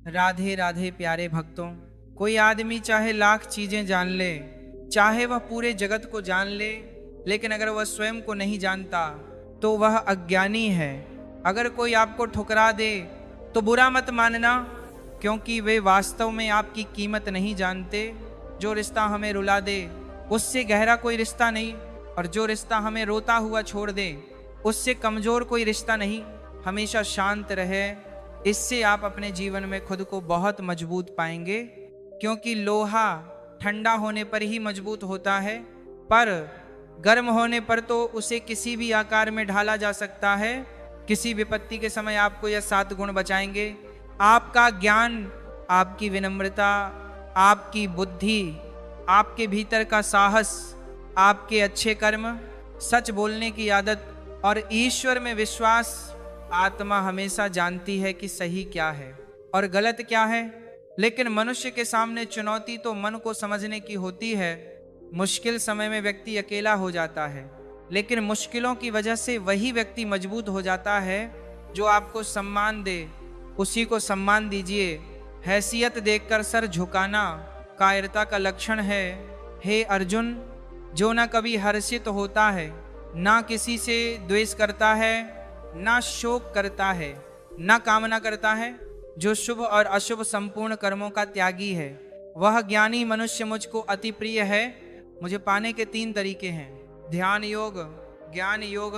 राधे राधे प्यारे भक्तों। कोई आदमी चाहे लाख चीजें जान ले, चाहे वह पूरे जगत को जान ले, लेकिन अगर वह स्वयं को नहीं जानता तो वह अज्ञानी है। अगर कोई आपको ठुकरा दे तो बुरा मत मानना, क्योंकि वे वास्तव में आपकी कीमत नहीं जानते। जो रिश्ता हमें रुला दे उससे गहरा कोई रिश्ता नहीं, और जो रिश्ता हमें रोता हुआ छोड़ दे उससे कमजोर कोई रिश्ता नहीं। हमेशा शांत रहे, इससे आप अपने जीवन में खुद को बहुत मजबूत पाएंगे, क्योंकि लोहा ठंडा होने पर ही मजबूत होता है, पर गर्म होने पर तो उसे किसी भी आकार में ढाला जा सकता है। किसी विपत्ति के समय आपको यह 7 गुण बचाएंगे। आपका ज्ञान, आपकी विनम्रता, आपकी बुद्धि, आपके भीतर का साहस, आपके अच्छे कर्म, सच बोलने की आदत और ईश्वर में विश्वास। आत्मा हमेशा जानती है कि सही क्या है और गलत क्या है, लेकिन मनुष्य के सामने चुनौती तो मन को समझने की होती है। मुश्किल समय में व्यक्ति अकेला हो जाता है, लेकिन मुश्किलों की वजह से वही व्यक्ति मजबूत हो जाता है जो आपको सम्मान दे, उसी को सम्मान दीजिए। हैसियत देखकर सर झुकाना कायरता का लक्षण है। हे अर्जुन, जो न कभी हर्षित होता है, ना किसी से द्वेष करता है, ना शोक करता है, ना कामना करता है, जो शुभ और अशुभ संपूर्ण कर्मों का त्यागी है, वह ज्ञानी मनुष्य मुझको अति प्रिय है। मुझे पाने के 3 तरीके हैं: ध्यान योग, ज्ञान योग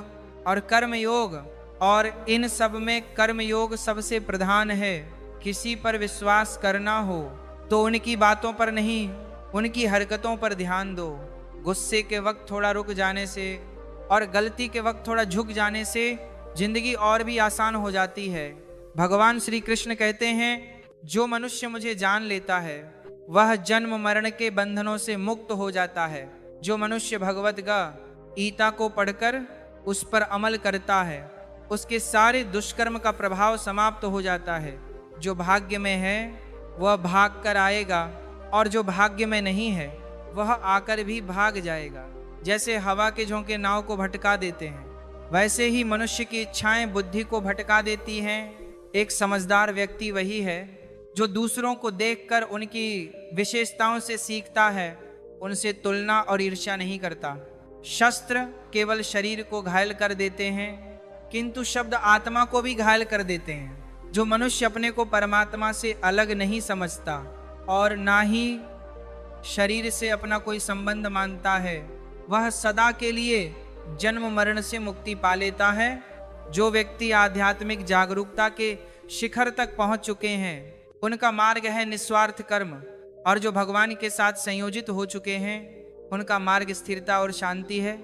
और कर्म योग, और इन सब में कर्म योग सबसे प्रधान है। किसी पर विश्वास करना हो तो उनकी बातों पर नहीं, उनकी हरकतों पर ध्यान दो। गुस्से के वक्त थोड़ा रुक जाने से और गलती के वक्त थोड़ा झुक जाने से जिंदगी और भी आसान हो जाती है। भगवान श्री कृष्ण कहते हैं, जो मनुष्य मुझे जान लेता है वह जन्म मरण के बंधनों से मुक्त हो जाता है। जो मनुष्य भगवत गीता को पढ़कर उस पर अमल करता है, उसके सारे दुष्कर्म का प्रभाव समाप्त हो जाता है। जो भाग्य में है वह भाग कर आएगा, और जो भाग्य में नहीं है वह आकर भी भाग जाएगा। जैसे हवा के झोंके नाव को भटका देते हैं, वैसे ही मनुष्य की इच्छाएं बुद्धि को भटका देती हैं। एक समझदार व्यक्ति वही है जो दूसरों को देखकर उनकी विशेषताओं से सीखता है, उनसे तुलना और ईर्ष्या नहीं करता। शस्त्र केवल शरीर को घायल कर देते हैं, किंतु शब्द आत्मा को भी घायल कर देते हैं। जो मनुष्य अपने को परमात्मा से अलग नहीं समझता और ना ही शरीर से अपना कोई संबंध मानता है, वह सदा के लिए जन्म मरण से मुक्ति पा लेता है। जो व्यक्ति आध्यात्मिक जागरूकता के शिखर तक पहुंच चुके हैं, उनका मार्ग है निस्वार्थ कर्म, और जो भगवान के साथ संयोजित हो चुके हैं उनका मार्ग स्थिरता और शांति है।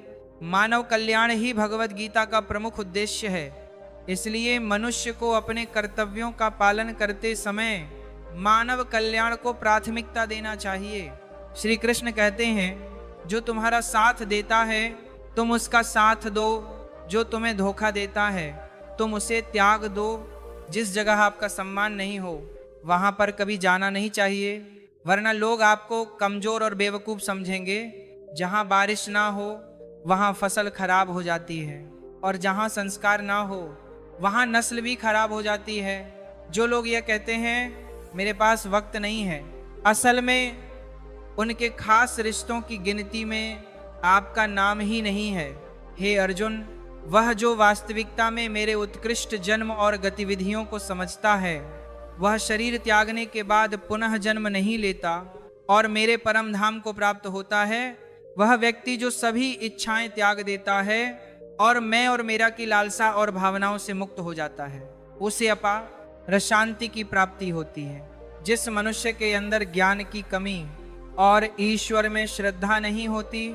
मानव कल्याण ही भगवत गीता का प्रमुख उद्देश्य है। इसलिए मनुष्य को अपने कर्तव्यों का पालन करते समय मानव कल्याण को प्राथमिकता देना चाहिए। श्री कृष्ण कहते हैं, जो तुम्हारा साथ देता है तुम उसका साथ दो, जो तुम्हें धोखा देता है तुम उसे त्याग दो। जिस जगह आपका सम्मान नहीं हो वहां पर कभी जाना नहीं चाहिए, वरना लोग आपको कमजोर और बेवकूफ समझेंगे। जहां बारिश ना हो वहां फसल खराब हो जाती है, और जहां संस्कार ना हो वहां नस्ल भी खराब हो जाती है। जो लोग यह कहते हैं मेरे पास वक्त नहीं है, असल में उनके खास रिश्तों की गिनती में आपका नाम ही नहीं है। हे अर्जुन, वह जो वास्तविकता में मेरे उत्कृष्ट जन्म और गतिविधियों को समझता है, वह शरीर त्यागने के बाद पुनः जन्म नहीं लेता और मेरे परम धाम को प्राप्त होता है। वह व्यक्ति जो सभी इच्छाएं त्याग देता है और मैं और मेरा की लालसा और भावनाओं से मुक्त हो जाता है, उसे अपार शांति की प्राप्ति होती है। जिस मनुष्य के अंदर ज्ञान की कमी और ईश्वर में श्रद्धा नहीं होती,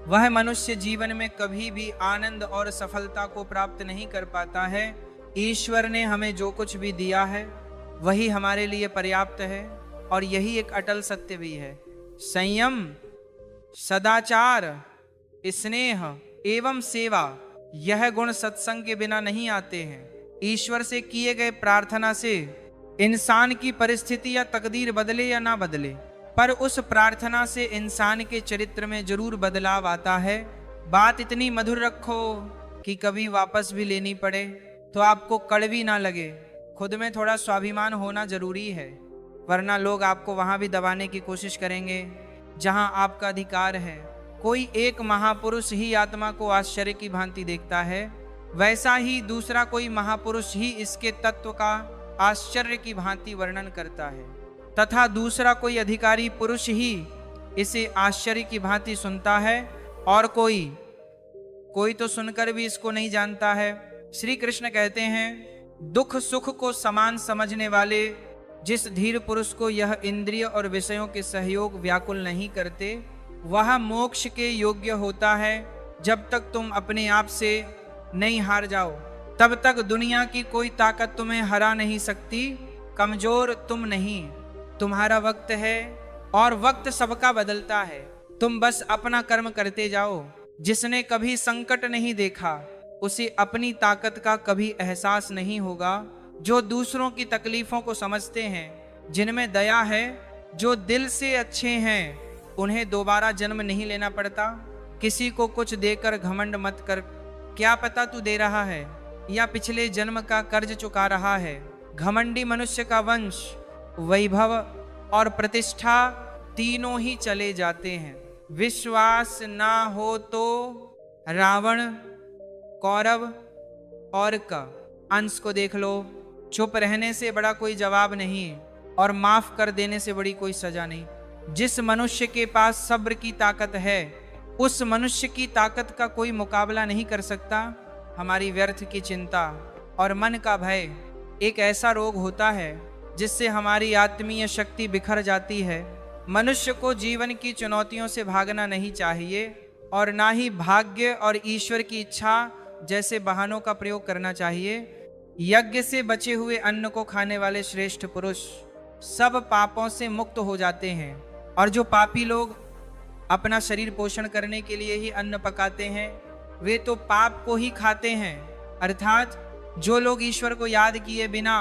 वह मनुष्य जीवन में कभी भी आनंद और सफलता को प्राप्त नहीं कर पाता है। ईश्वर ने हमें जो कुछ भी दिया है वही हमारे लिए पर्याप्त है, और यही एक अटल सत्य भी है। संयम, सदाचार, स्नेह एवं सेवा, यह गुण सत्संग के बिना नहीं आते हैं। ईश्वर से किए गए प्रार्थना से इंसान की परिस्थिति या तकदीर बदले या ना बदले, पर उस प्रार्थना से इंसान के चरित्र में जरूर बदलाव आता है। बात इतनी मधुर रखो कि कभी वापस भी लेनी पड़े तो आपको कड़वी ना लगे। खुद में थोड़ा स्वाभिमान होना जरूरी है, वरना लोग आपको वहां भी दबाने की कोशिश करेंगे जहां आपका अधिकार है। कोई एक महापुरुष ही आत्मा को आश्चर्य की भांति देखता है, वैसा ही दूसरा कोई महापुरुष ही इसके तत्व का आश्चर्य की भांति वर्णन करता है, तथा दूसरा कोई अधिकारी पुरुष ही इसे आश्चर्य की भांति सुनता है, और कोई तो सुनकर भी इसको नहीं जानता है। श्री कृष्ण कहते हैं, दुख सुख को समान समझने वाले जिस धीर पुरुष को यह इंद्रिय और विषयों के सहयोग व्याकुल नहीं करते, वह मोक्ष के योग्य होता है। जब तक तुम अपने आप से नहीं हार जाओ, तब तक दुनिया की कोई ताकत तुम्हें हरा नहीं सकती। कमजोर तुम नहीं, तुम्हारा वक्त है, और वक्त सबका बदलता है। तुम बस अपना कर्म करते जाओ। जिसने कभी संकट नहीं देखा, उसे अपनी ताकत का कभी एहसास नहीं होगा। जो दूसरों की तकलीफों को समझते हैं, जिनमें दया है, जो दिल से अच्छे हैं, उन्हें दोबारा जन्म नहीं लेना पड़ता। किसी को कुछ देकर घमंड मत कर, क्या पता तू दे रहा है या पिछले जन्म का कर्ज चुका रहा है। घमंडी मनुष्य का वंश, वैभव और प्रतिष्ठा तीनों ही चले जाते हैं। विश्वास ना हो तो रावण, कौरव और का अंश को देख लो। चुप रहने से बड़ा कोई जवाब नहीं, और माफ कर देने से बड़ी कोई सजा नहीं। जिस मनुष्य के पास सब्र की ताकत है, उस मनुष्य की ताकत का कोई मुकाबला नहीं कर सकता। हमारी व्यर्थ की चिंता और मन का भय एक ऐसा रोग होता है जिससे हमारी आत्मीय शक्ति बिखर जाती है। मनुष्य को जीवन की चुनौतियों से भागना नहीं चाहिए, और ना ही भाग्य और ईश्वर की इच्छा जैसे बहानों का प्रयोग करना चाहिए। यज्ञ से बचे हुए अन्न को खाने वाले श्रेष्ठ पुरुष सब पापों से मुक्त हो जाते हैं, और जो पापी लोग अपना शरीर पोषण करने के लिए ही अन्न पकाते हैं, वे तो पाप को ही खाते हैं। अर्थात जो लोग ईश्वर को याद किए बिना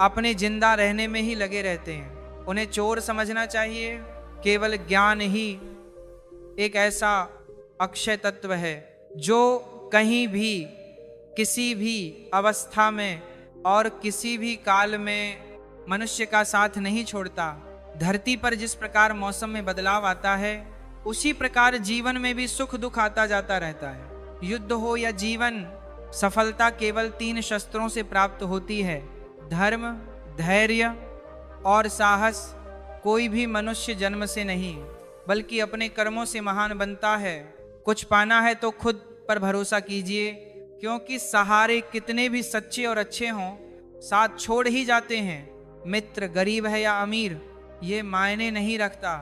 अपने जिंदा रहने में ही लगे रहते हैं, उन्हें चोर समझना चाहिए। केवल ज्ञान ही एक ऐसा अक्षय तत्व है जो कहीं भी, किसी भी अवस्था में और किसी भी काल में मनुष्य का साथ नहीं छोड़ता। धरती पर जिस प्रकार मौसम में बदलाव आता है, उसी प्रकार जीवन में भी सुख दुख आता जाता रहता है। युद्ध हो या जीवन, सफलता केवल 3 शस्त्रों से प्राप्त होती है: धर्म, धैर्य और साहस। कोई भी मनुष्य जन्म से नहीं, बल्कि अपने कर्मों से महान बनता है। कुछ पाना है तो खुद पर भरोसा कीजिए, क्योंकि सहारे कितने भी सच्चे और अच्छे हों, साथ छोड़ ही जाते हैं। मित्र गरीब है या अमीर, ये मायने नहीं रखता,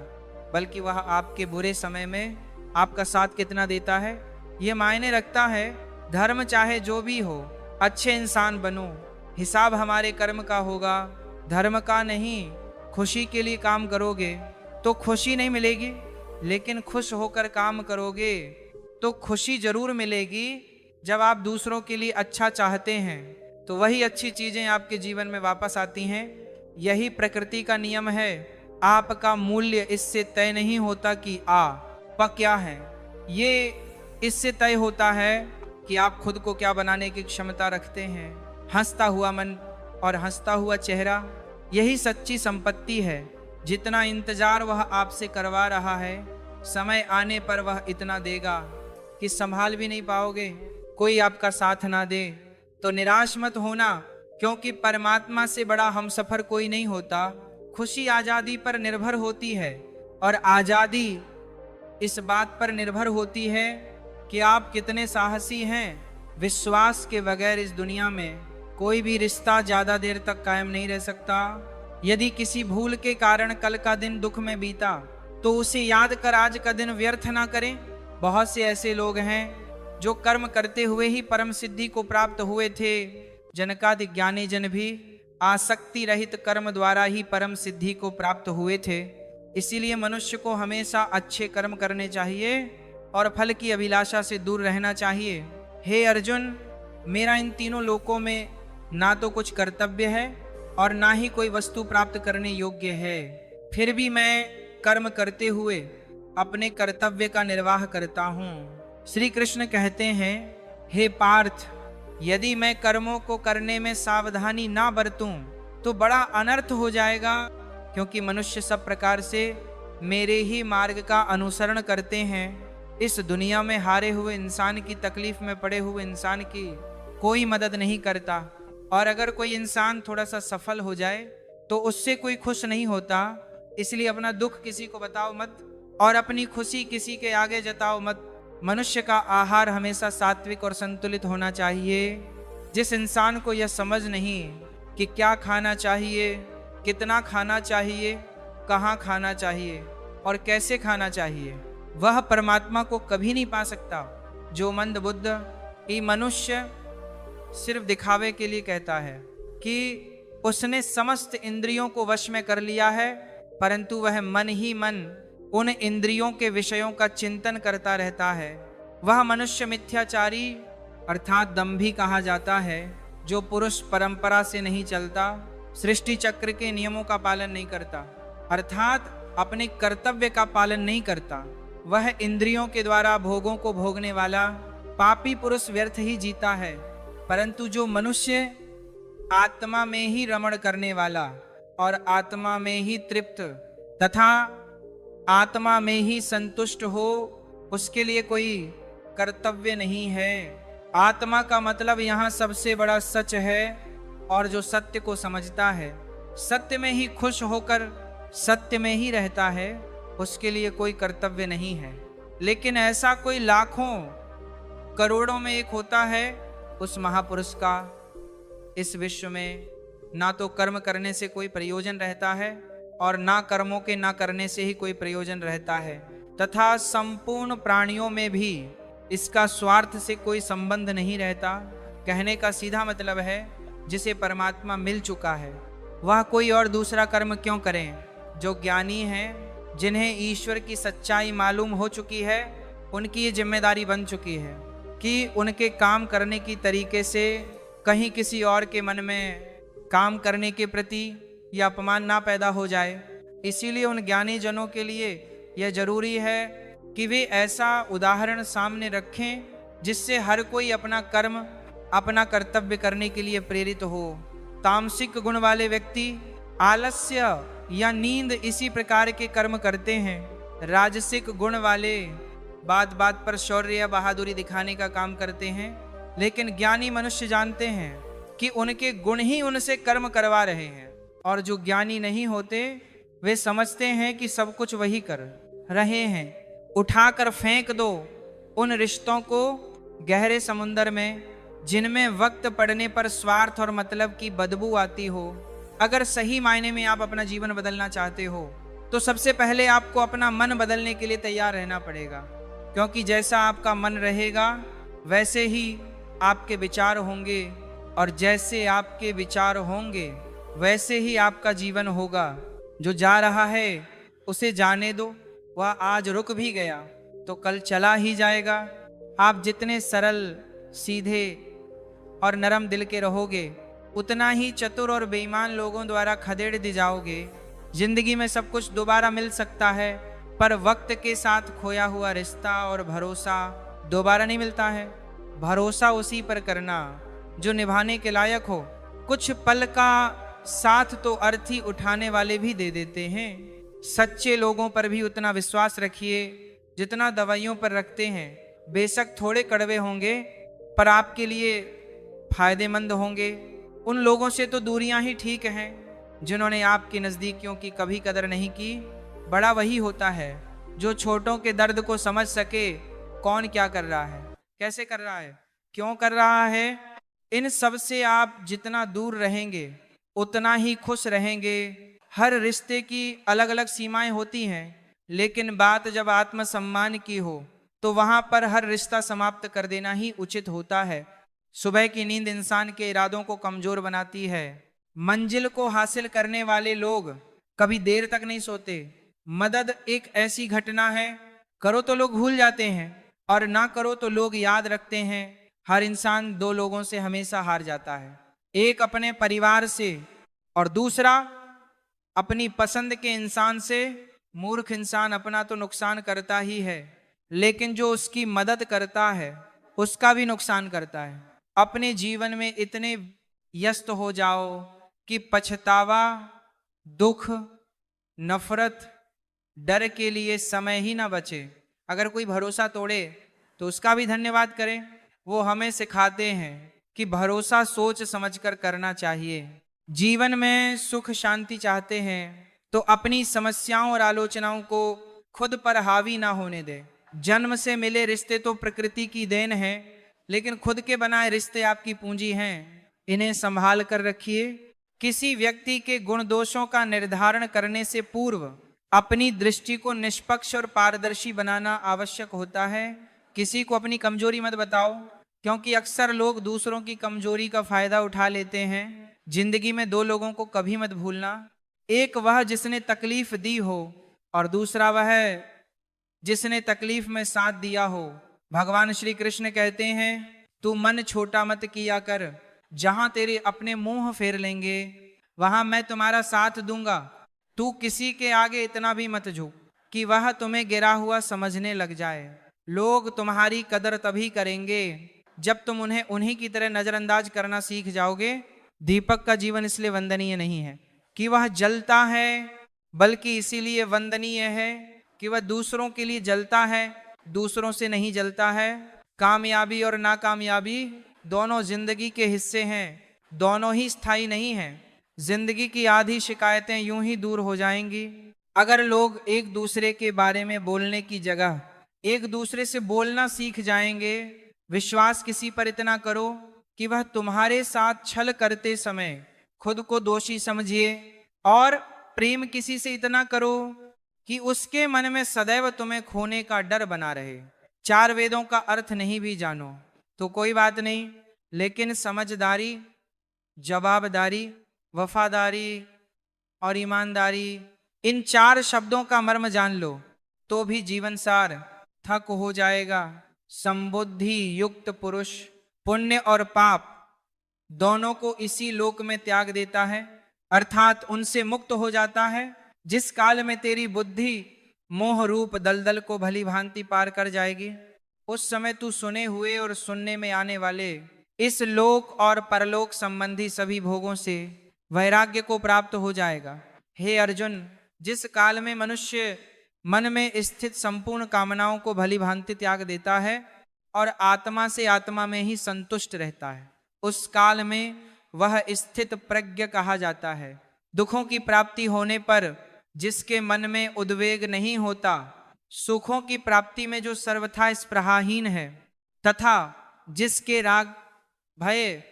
बल्कि वह आपके बुरे समय में आपका साथ कितना देता है, ये मायने रखता है। धर्म चाहे जो भी हो, अच्छे इंसान बनो। हिसाब हमारे कर्म का होगा, धर्म का नहीं। खुशी के लिए काम करोगे तो खुशी नहीं मिलेगी, लेकिन खुश होकर काम करोगे तो खुशी जरूर मिलेगी। जब आप दूसरों के लिए अच्छा चाहते हैं, तो वही अच्छी चीजें आपके जीवन में वापस आती हैं। यही प्रकृति का नियम है। आपका मूल्य इससे तय नहीं होता कि प क्या है, ये इससे तय होता है कि आप खुद को क्या बनाने की क्षमता रखते हैं। हंसता हुआ मन और हंसता हुआ चेहरा, यही सच्ची संपत्ति है। जितना इंतजार वह आपसे करवा रहा है, समय आने पर वह इतना देगा कि संभाल भी नहीं पाओगे। कोई आपका साथ ना दे तो निराश मत होना, क्योंकि परमात्मा से बड़ा हमसफर कोई नहीं होता। खुशी आजादी पर निर्भर होती है, और आजादी इस बात पर निर्भर होती है कि आप कितने साहसी हैं। विश्वास के बगैर इस दुनिया में कोई भी रिश्ता ज्यादा देर तक कायम नहीं रह सकता। यदि किसी भूल के कारण कल का दिन दुख में बीता, तो उसे याद कर आज का दिन व्यर्थ ना करें। बहुत से ऐसे लोग हैं जो कर्म करते हुए ही परम सिद्धि को प्राप्त हुए थे। जनकादि ज्ञानी जन भी आसक्ति रहित कर्म द्वारा ही परम सिद्धि को प्राप्त हुए थे। इसीलिए मनुष्य को हमेशा अच्छे कर्म करने चाहिए और फल की अभिलाषा से दूर रहना चाहिए। हे अर्जुन, मेरा इन तीनों लोकों में ना तो कुछ कर्तव्य है और ना ही कोई वस्तु प्राप्त करने योग्य है, फिर भी मैं कर्म करते हुए अपने कर्तव्य का निर्वाह करता हूँ। श्री कृष्ण कहते हैं, हे पार्थ, यदि मैं कर्मों को करने में सावधानी ना बरतूं तो बड़ा अनर्थ हो जाएगा, क्योंकि मनुष्य सब प्रकार से मेरे ही मार्ग का अनुसरण करते हैं। इस दुनिया में हारे हुए इंसान की, तकलीफ में पड़े हुए इंसान की कोई मदद नहीं करता। और अगर कोई इंसान थोड़ा सा सफल हो जाए तो उससे कोई खुश नहीं होता। इसलिए अपना दुख किसी को बताओ मत और अपनी खुशी किसी के आगे जताओ मत। मनुष्य का आहार हमेशा सात्विक और संतुलित होना चाहिए। जिस इंसान को यह समझ नहीं कि क्या खाना चाहिए, कितना खाना चाहिए, कहाँ खाना चाहिए और कैसे खाना चाहिए, वह परमात्मा को कभी नहीं पा सकता। जो मंद बुद्ध ये मनुष्य सिर्फ दिखावे के लिए कहता है कि उसने समस्त इंद्रियों को वश में कर लिया है, परंतु वह मन ही मन उन इंद्रियों के विषयों का चिंतन करता रहता है। वह मनुष्य मिथ्याचारी अर्थात दंभी कहा जाता है, जो पुरुष परंपरा से नहीं चलता, सृष्टि चक्र के नियमों का पालन नहीं करता, अर्थात अपने कर्तव्य का पालन नहीं करता। वह इंद्रियों के द्वारा भोगों को भोगने वाला पापी पुरुष व्यर्थ ही जीता है। परंतु जो मनुष्य आत्मा में ही रमण करने वाला और आत्मा में ही तृप्त तथा आत्मा में ही संतुष्ट हो, उसके लिए कोई कर्तव्य नहीं है। आत्मा का मतलब यहाँ सबसे बड़ा सच है, और जो सत्य को समझता है, सत्य में ही खुश होकर सत्य में ही रहता है, उसके लिए कोई कर्तव्य नहीं है। लेकिन ऐसा कोई लाखों करोड़ों में एक होता है, उस महापुरुष का इस विश्व में ना तो कर्म करने से कोई प्रयोजन रहता है और ना कर्मों के ना करने से ही कोई प्रयोजन रहता है, तथा संपूर्ण प्राणियों में भी इसका स्वार्थ से कोई संबंध नहीं रहता। कहने का सीधा मतलब है, जिसे परमात्मा मिल चुका है वह कोई और दूसरा कर्म क्यों करें। जो ज्ञानी हैं, जिन्हें ईश्वर की सच्चाई मालूम हो चुकी है, उनकी ये जिम्मेदारी बन चुकी है कि उनके काम करने की तरीके से कहीं किसी और के मन में काम करने के प्रति यह अपमान ना पैदा हो जाए। इसीलिए उन ज्ञानी जनों के लिए यह जरूरी है कि वे ऐसा उदाहरण सामने रखें जिससे हर कोई अपना कर्म, अपना कर्तव्य करने के लिए प्रेरित हो। तामसिक गुण वाले व्यक्ति आलस्य या नींद इसी प्रकार के कर्म करते हैं। राजसिक गुण वाले बात बात पर शौर्य या बहादुरी दिखाने का काम करते हैं। लेकिन ज्ञानी मनुष्य जानते हैं कि उनके गुण ही उनसे कर्म करवा रहे हैं, और जो ज्ञानी नहीं होते वे समझते हैं कि सब कुछ वही कर रहे हैं। उठाकर फेंक दो उन रिश्तों को गहरे समुंदर में, जिनमें वक्त पड़ने पर स्वार्थ और मतलब की बदबू आती हो। अगर सही मायने में आप अपना जीवन बदलना चाहते हो तो सबसे पहले आपको अपना मन बदलने के लिए तैयार रहना पड़ेगा, क्योंकि जैसा आपका मन रहेगा वैसे ही आपके विचार होंगे, और जैसे आपके विचार होंगे वैसे ही आपका जीवन होगा। जो जा रहा है उसे जाने दो, वह आज रुक भी गया तो कल चला ही जाएगा। आप जितने सरल, सीधे और नरम दिल के रहोगे, उतना ही चतुर और बेईमान लोगों द्वारा खदेड़ दी जाओगे। जिंदगी में सब कुछ दोबारा मिल सकता है, पर वक्त के साथ खोया हुआ रिश्ता और भरोसा दोबारा नहीं मिलता है। भरोसा उसी पर करना जो निभाने के लायक हो। कुछ पल का साथ तो अर्थी उठाने वाले भी दे देते हैं। सच्चे लोगों पर भी उतना विश्वास रखिए जितना दवाइयों पर रखते हैं। बेशक थोड़े कड़वे होंगे पर आपके लिए फायदेमंद होंगे। उन लोगों से तो दूरियां ही ठीक हैं जिन्होंने आपकी नज़दीकियों की कभी कदर नहीं की। बड़ा वही होता है जो छोटों के दर्द को समझ सके। कौन क्या कर रहा है, कैसे कर रहा है, क्यों कर रहा है, इन सब से आप जितना दूर रहेंगे उतना ही खुश रहेंगे। हर रिश्ते की अलग अलग सीमाएं होती हैं, लेकिन बात जब आत्मसम्मान की हो तो वहां पर हर रिश्ता समाप्त कर देना ही उचित होता है। सुबह की नींद इंसान के इरादों को कमजोर बनाती है। मंजिल को हासिल करने वाले लोग कभी देर तक नहीं सोते। मदद एक ऐसी घटना है, करो तो लोग भूल जाते हैं और ना करो तो लोग याद रखते हैं। हर इंसान दो लोगों से हमेशा हार जाता है, एक अपने परिवार से और दूसरा अपनी पसंद के इंसान से। मूर्ख इंसान अपना तो नुकसान करता ही है, लेकिन जो उसकी मदद करता है उसका भी नुकसान करता है। अपने जीवन में इतने व्यस्त हो जाओ कि पछतावा, दुख, नफरत, डर के लिए समय ही ना बचे। अगर कोई भरोसा तोड़े तो उसका भी धन्यवाद करें। वो हमें सिखाते हैं कि भरोसा सोच समझकर करना चाहिए। जीवन में सुख शांति चाहते हैं तो अपनी समस्याओं और आलोचनाओं को खुद पर हावी ना होने दे। जन्म से मिले रिश्ते तो प्रकृति की देन है, लेकिन खुद के बनाए रिश्ते आपकी पूंजी हैं। इन्हें संभाल कर रखिए। किसी व्यक्ति के गुण दोषों का निर्धारण करने से पूर्व अपनी दृष्टि को निष्पक्ष और पारदर्शी बनाना आवश्यक होता है। किसी को अपनी कमजोरी मत बताओ, क्योंकि अक्सर लोग दूसरों की कमजोरी का फायदा उठा लेते हैं। जिंदगी में दो लोगों को कभी मत भूलना, एक वह जिसने तकलीफ दी हो और दूसरा वह जिसने तकलीफ में साथ दिया हो। भगवान श्री कृष्ण कहते हैं, तू मन छोटा मत किया कर, जहां तेरे अपने मुंह फेर लेंगे वहां मैं तुम्हारा साथ दूंगा। तू किसी के आगे इतना भी मत झुक कि वह तुम्हें गिरा हुआ समझने लग जाए। लोग तुम्हारी कदर तभी करेंगे जब तुम उन्हें उन्हीं की तरह नजरअंदाज करना सीख जाओगे। दीपक का जीवन इसलिए वंदनीय नहीं है कि वह जलता है, बल्कि इसीलिए वंदनीय है कि वह दूसरों के लिए जलता है, दूसरों से नहीं जलता है। कामयाबी और नाकामयाबी दोनों जिंदगी के हिस्से हैं, दोनों ही स्थायी नहीं हैं। जिंदगी की आधी शिकायतें यूं ही दूर हो जाएंगी अगर लोग एक दूसरे के बारे में बोलने की जगह एक दूसरे से बोलना सीख जाएंगे। विश्वास किसी पर इतना करो कि वह तुम्हारे साथ छल करते समय खुद को दोषी समझिए, और प्रेम किसी से इतना करो कि उसके मन में सदैव तुम्हें खोने का डर बना रहे। चार वेदों का अर्थ नहीं भी जानो तो कोई बात नहीं, लेकिन समझदारी, जवाबदारी, वफादारी और ईमानदारी, इन चार शब्दों का मर्म जान लो तो भी जीवन सार थक हो जाएगा। संबुद्धि युक्त पुरुष पुण्य और पाप दोनों को इसी लोक में त्याग देता है, अर्थात उनसे मुक्त हो जाता है। जिस काल में तेरी बुद्धि मोह रूप दलदल को भली भांति पार कर जाएगी, उस समय तू सुने हुए और सुनने में आने वाले इस लोक और परलोक संबंधी सभी भोगों से वैराग्य को प्राप्त हो जाएगा। हे अर्जुन, जिस काल में मनुष्य मन में स्थित संपूर्ण कामनाओं को भली भांति त्याग देता है और आत्मा से आत्मा में ही संतुष्ट रहता है, उस काल में वह स्थित प्रज्ञ कहा जाता है। दुखों की प्राप्ति होने पर जिसके मन में उद्वेग नहीं होता, सुखों की प्राप्ति में जो सर्वथा स्पृहाहीन है, तथा जिसके राग, भय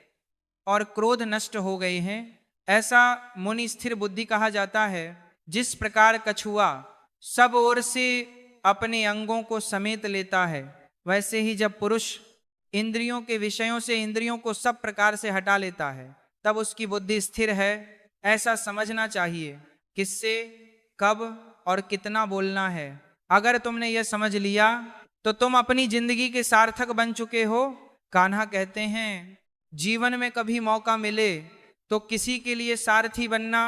और क्रोध नष्ट हो गए हैं, ऐसा मुनि स्थिर बुद्धि कहा जाता है। जिस प्रकार कछुआ सब ओर से अपने अंगों को समेट लेता है, वैसे ही जब पुरुष इंद्रियों के विषयों से इंद्रियों को सब प्रकार से हटा लेता है, तब उसकी बुद्धि स्थिर है। ऐसा समझना चाहिए किससे, कब और कितना बोलना है। अगर तुमने यह समझ लिया तो तुम अपनी जिंदगी के सार्थक बन चुके हो। कान्हा कहते हैं, जीवन में कभी मौका मिले तो किसी के लिए सारथी बनना,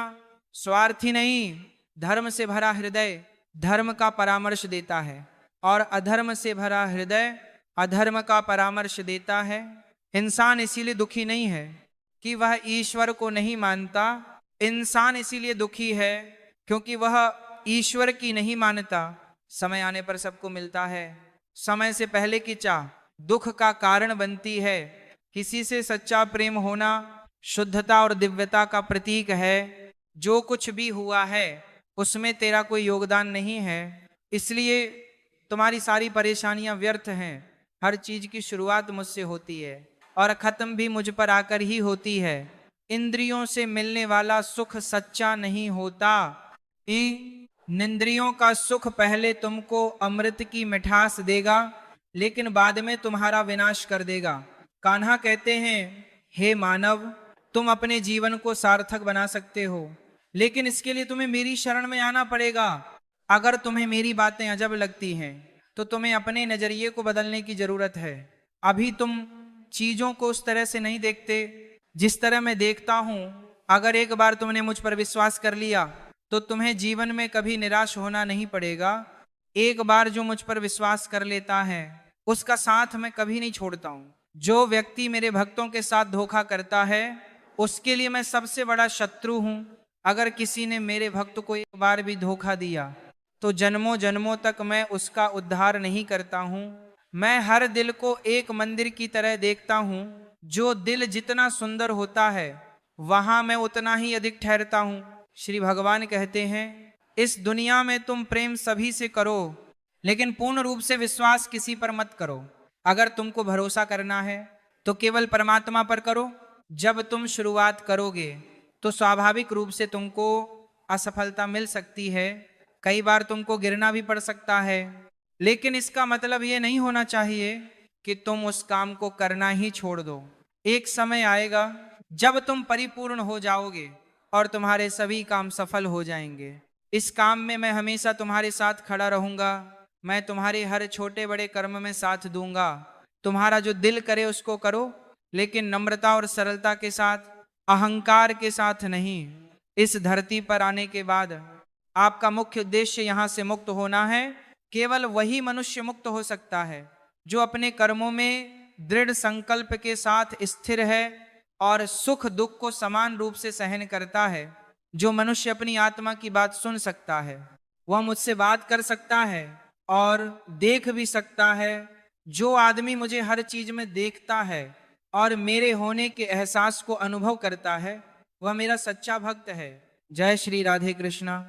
स्वार्थी नहीं, धर्म से भरा हृदय धर्म का परामर्श देता है और अधर्म से भरा हृदय अधर्म का परामर्श देता है। इंसान इसीलिए दुखी नहीं है कि वह ईश्वर को नहीं मानता, इंसान इसीलिए दुखी है क्योंकि वह ईश्वर की नहीं मानता। समय आने पर सबको मिलता है, समय से पहले की चाह दुख का कारण बनती है। किसी से सच्चा प्रेम होना शुद्धता और दिव्यता का प्रतीक है। जो कुछ भी हुआ है उसमें तेरा कोई योगदान नहीं है, इसलिए तुम्हारी सारी परेशानियां व्यर्थ हैं। हर चीज की शुरुआत मुझसे होती है और खत्म भी मुझ पर आकर ही होती है। इंद्रियों से मिलने वाला सुख सच्चा नहीं होता। इंद्रियों का सुख पहले तुमको अमृत की मिठास देगा, लेकिन बाद में तुम्हारा विनाश कर देगा। कान्हा कहते हैं, हे मानव, तुम अपने जीवन को सार्थक बना सकते हो, लेकिन इसके लिए तुम्हें मेरी शरण में आना पड़ेगा। अगर तुम्हें मेरी बातें अजब लगती हैं तो तुम्हें अपने नजरिए को बदलने की जरूरत है। अभी तुम चीजों को उस तरह से नहीं देखते जिस तरह मैं देखता हूं। अगर एक बार तुमने मुझ पर विश्वास कर लिया तो तुम्हें जीवन में कभी निराश होना नहीं पड़ेगा। एक बार जो मुझ पर विश्वास कर लेता है उसका साथ मैं कभी नहीं छोड़ता हूं। जो व्यक्ति मेरे भक्तों के साथ धोखा करता है उसके लिए मैं सबसे बड़ा शत्रु हूं। अगर किसी ने मेरे भक्त को एक बार भी धोखा दिया तो जन्मों जन्मों तक मैं उसका उद्धार नहीं करता हूं। मैं हर दिल को एक मंदिर की तरह देखता हूं। जो दिल जितना सुंदर होता है वहां मैं उतना ही अधिक ठहरता हूं। श्री भगवान कहते हैं, इस दुनिया में तुम प्रेम सभी से करो, लेकिन पूर्ण रूप से विश्वास किसी पर मत करो। अगर तुमको भरोसा करना है तो केवल परमात्मा पर करो। जब तुम शुरुआत करोगे तो स्वाभाविक रूप से तुमको असफलता मिल सकती है, कई बार तुमको गिरना भी पड़ सकता है, लेकिन इसका मतलब ये नहीं होना चाहिए कि तुम उस काम को करना ही छोड़ दो। एक समय आएगा जब तुम परिपूर्ण हो जाओगे और तुम्हारे सभी काम सफल हो जाएंगे। इस काम में मैं हमेशा तुम्हारे साथ खड़ा रहूंगा। मैं तुम्हारे हर छोटे बड़े कर्म में साथ दूंगा। तुम्हारा जो दिल करे उसको करो, लेकिन नम्रता और सरलता के साथ, अहंकार के साथ नहीं। इस धरती पर आने के बाद आपका मुख्य उद्देश्य यहां से मुक्त होना है। केवल वही मनुष्य मुक्त हो सकता है जो अपने कर्मों में दृढ़ संकल्प के साथ स्थिर है और सुख दुख को समान रूप से सहन करता है। जो मनुष्य अपनी आत्मा की बात सुन सकता है वह मुझसे बात कर सकता है और देख भी सकता है। जो आदमी मुझे हर चीज में देखता है और मेरे होने के एहसास को अनुभव करता है वह मेरा सच्चा भक्त है। जय श्री राधे कृष्णा।